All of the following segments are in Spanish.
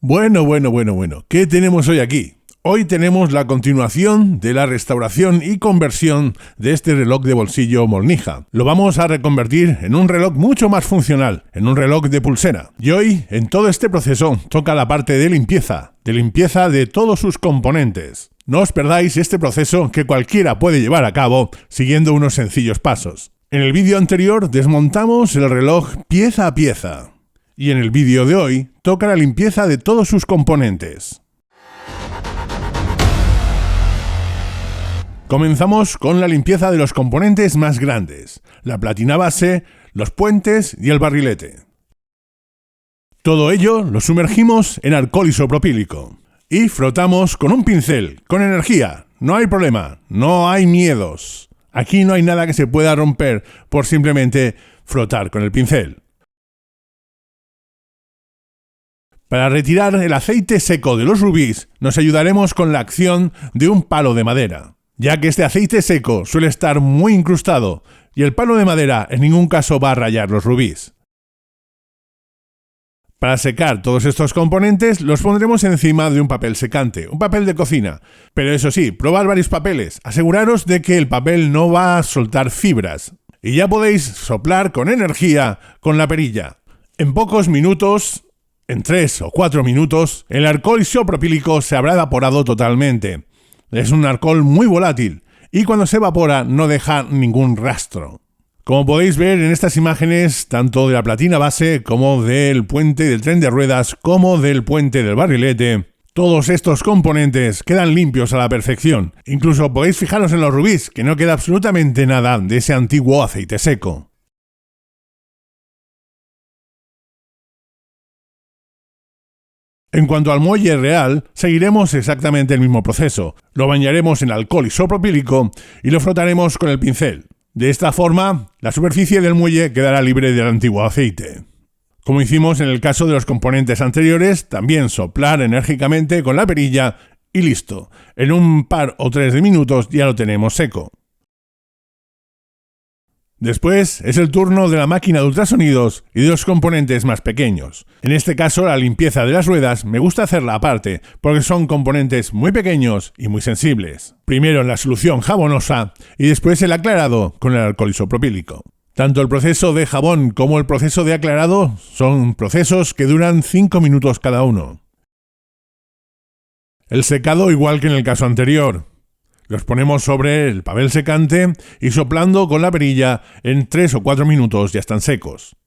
Bueno. ¿Qué tenemos hoy aquí? Hoy tenemos la continuación de la restauración y conversión de este reloj de bolsillo Molnija. Lo vamos a reconvertir en un reloj mucho más funcional, en un reloj de pulsera. Y hoy, en todo este proceso, toca la parte de limpieza de todos sus componentes. No os perdáis este proceso que cualquiera puede llevar a cabo siguiendo unos sencillos pasos. En el vídeo anterior desmontamos el reloj pieza a pieza. Y en el vídeo de hoy toca la limpieza de todos sus componentes. Comenzamos con la limpieza de los componentes más grandes, la platina base, los puentes y el barrilete. Todo ello lo sumergimos en alcohol isopropílico y frotamos con un pincel, con energía. No hay problema, no hay miedos. Aquí no hay nada que se pueda romper por simplemente frotar con el pincel. Para retirar el aceite seco de los rubíes, nos ayudaremos con la acción de un palo de madera, ya que este aceite seco suele estar muy incrustado y el palo de madera en ningún caso va a rayar los rubíes. Para secar todos estos componentes los pondremos encima de un papel secante, un papel de cocina. Pero eso sí, probad varios papeles, aseguraros de que el papel no va a soltar fibras. Y ya podéis soplar con energía con la perilla. En pocos minutos, en 3 o 4 minutos, el alcohol isopropílico se habrá evaporado totalmente. Es un alcohol muy volátil y cuando se evapora no deja ningún rastro. Como podéis ver en estas imágenes, tanto de la platina base como del puente del tren de ruedas como del puente del barrilete, todos estos componentes quedan limpios a la perfección. Incluso podéis fijaros en los rubíes, que no queda absolutamente nada de ese antiguo aceite seco. En cuanto al muelle real, seguiremos exactamente el mismo proceso. Lo bañaremos en alcohol isopropílico y lo frotaremos con el pincel. De esta forma, la superficie del muelle quedará libre del antiguo aceite. Como hicimos en el caso de los componentes anteriores, también soplar enérgicamente con la perilla y listo. En un par o 3 de minutos ya lo tenemos seco. Después es el turno de la máquina de ultrasonidos y de los componentes más pequeños. En este caso, la limpieza de las ruedas me gusta hacerla aparte, porque son componentes muy pequeños y muy sensibles. Primero en la solución jabonosa y después el aclarado con el alcohol isopropílico. Tanto el proceso de jabón como el proceso de aclarado son procesos que duran 5 minutos cada uno. El secado igual que en el caso anterior. Los ponemos sobre el papel secante y soplando con la perilla en 3 o 4 minutos ya están secos.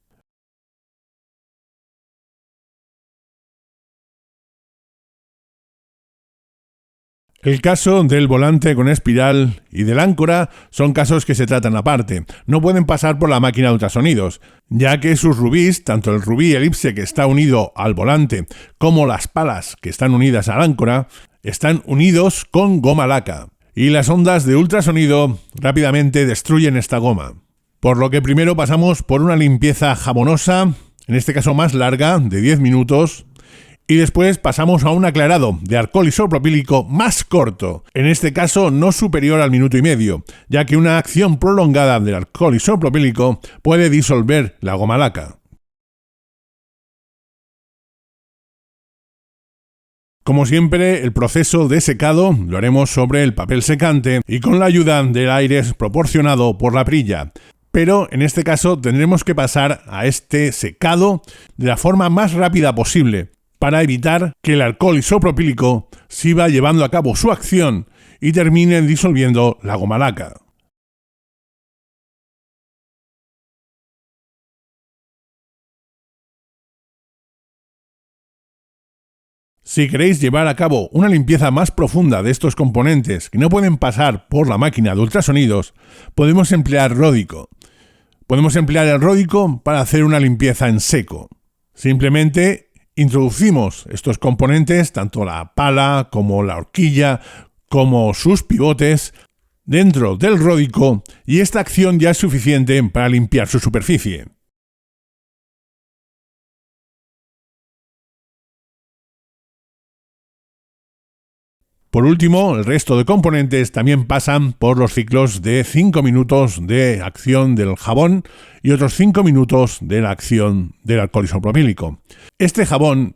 El caso del volante con espiral y del áncora son casos que se tratan aparte. No pueden pasar por la máquina de ultrasonidos, ya que sus rubíes, tanto el rubí elipse que está unido al volante como las palas que están unidas al áncora, están unidos con goma laca. Y las ondas de ultrasonido rápidamente destruyen esta goma. Por lo que primero pasamos por una limpieza jabonosa, en este caso más larga, de 10 minutos, y después pasamos a un aclarado de alcohol isopropílico más corto, en este caso no superior al minuto y medio, ya que una acción prolongada del alcohol isopropílico puede disolver la goma laca. Como siempre, el proceso de secado lo haremos sobre el papel secante y con la ayuda del aire proporcionado por la perilla. Pero en este caso tendremos que pasar a este secado de la forma más rápida posible para evitar que el alcohol isopropílico siga llevando a cabo su acción y termine disolviendo la goma laca. Si queréis llevar a cabo una limpieza más profunda de estos componentes que no pueden pasar por la máquina de ultrasonidos, podemos emplear ródico. Podemos emplear el ródico para hacer una limpieza en seco. Simplemente introducimos estos componentes, tanto la pala como la horquilla, como sus pivotes, dentro del ródico y esta acción ya es suficiente para limpiar su superficie. Por último, el resto de componentes también pasan por los ciclos de 5 minutos de acción del jabón y otros 5 minutos de la acción del alcohol isopropílico. Este jabón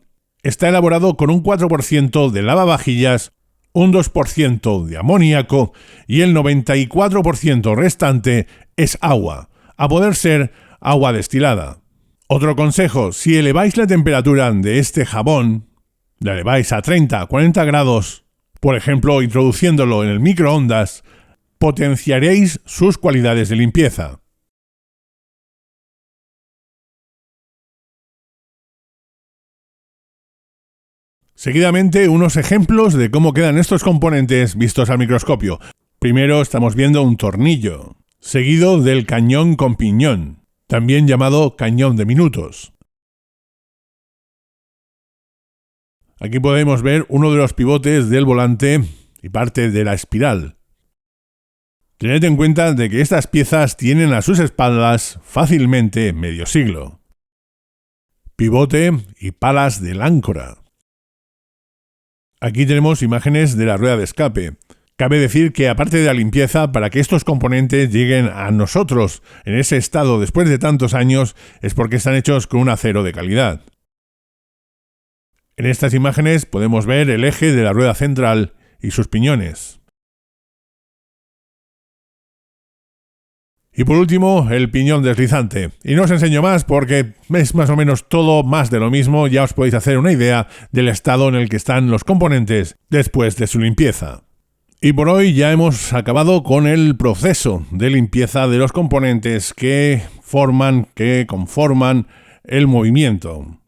está elaborado con un 4% de lavavajillas, un 2% de amoníaco y el 94% restante es agua, a poder ser agua destilada. Otro consejo, si eleváis la temperatura de este jabón, la eleváis a 30, 40 grados, por ejemplo, introduciéndolo en el microondas, potenciaréis sus cualidades de limpieza. Seguidamente, unos ejemplos de cómo quedan estos componentes vistos al microscopio. Primero estamos viendo un tornillo, seguido del cañón con piñón, también llamado cañón de minutos. Aquí podemos ver uno de los pivotes del volante y parte de la espiral. Tened en cuenta de que estas piezas tienen a sus espaldas fácilmente medio siglo. Pivote y palas del áncora. Aquí tenemos imágenes de la rueda de escape. Cabe decir que aparte de la limpieza, para que estos componentes lleguen a nosotros en ese estado después de tantos años, es porque están hechos con un acero de calidad. En estas imágenes podemos ver el eje de la rueda central y sus piñones. Y por último, el piñón deslizante. Y no os enseño más porque es más o menos todo más de lo mismo, ya os podéis hacer una idea del estado en el que están los componentes después de su limpieza. Y por hoy ya hemos acabado con el proceso de limpieza de los componentes que conforman el movimiento.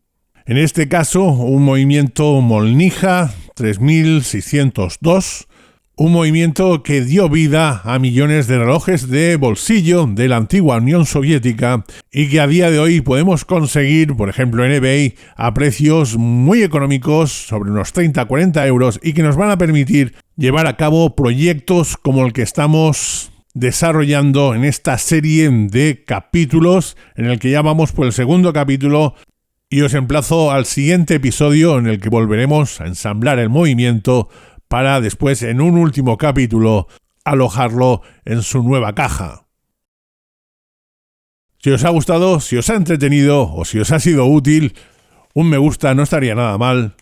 En este caso, un movimiento Molnija 3602, un movimiento que dio vida a millones de relojes de bolsillo de la antigua Unión Soviética y que a día de hoy podemos conseguir, por ejemplo en eBay, a precios muy económicos, sobre unos 30-40 euros, y que nos van a permitir llevar a cabo proyectos como el que estamos desarrollando en esta serie de capítulos, en el que ya vamos por el segundo capítulo, y os emplazo al siguiente episodio en el que volveremos a ensamblar el movimiento para después, en un último capítulo, alojarlo en su nueva caja. Si os ha gustado, si os ha entretenido o si os ha sido útil, un me gusta no estaría nada mal,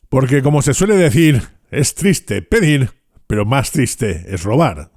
porque como se suele decir, es triste pedir, pero más triste es robar.